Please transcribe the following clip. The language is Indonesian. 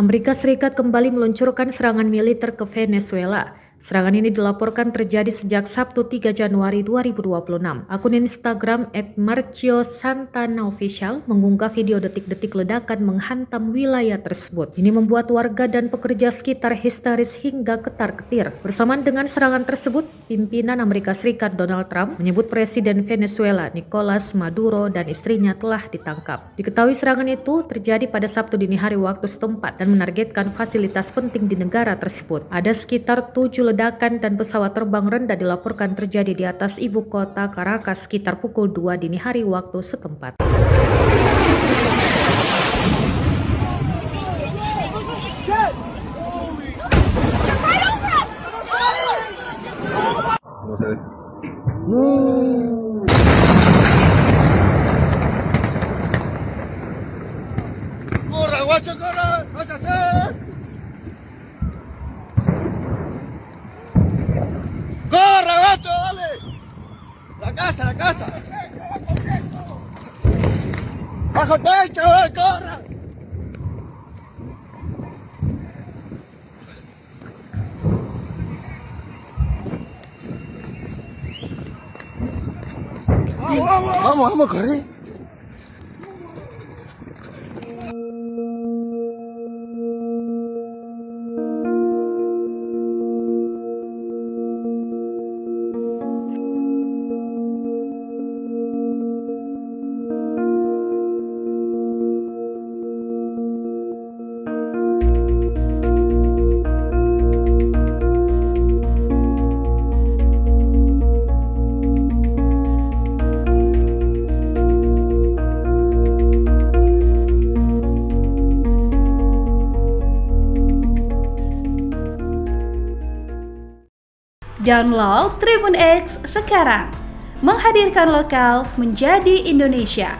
Amerika Serikat kembali meluncurkan serangan militer ke Venezuela. Serangan ini dilaporkan terjadi sejak Sabtu 3 Januari 2026. Akun Instagram @marciosantanaofficial mengunggah video detik-detik ledakan menghantam wilayah tersebut. Ini membuat warga dan pekerja sekitar histeris hingga ketar-ketir. Bersamaan dengan serangan tersebut, pimpinan Amerika Serikat Donald Trump menyebut Presiden Venezuela Nicolas Maduro dan istrinya telah ditangkap. Diketahui serangan itu terjadi pada Sabtu dini hari waktu setempat dan menargetkan fasilitas penting di negara tersebut. Ada sekitar 7 ledakan dan pesawat terbang rendah dilaporkan terjadi di atas ibu kota Caracas sekitar pukul 2 dini hari waktu setempat. ¡Corra, guacho, corra! ¡Vas a hacer! ¡Corra, guacho, dale! ¡La casa, la casa! ¡Bajo techo, corra! ¡Vamos, vamos, corre! Download Tribun X sekarang, menghadirkan lokal menjadi Indonesia.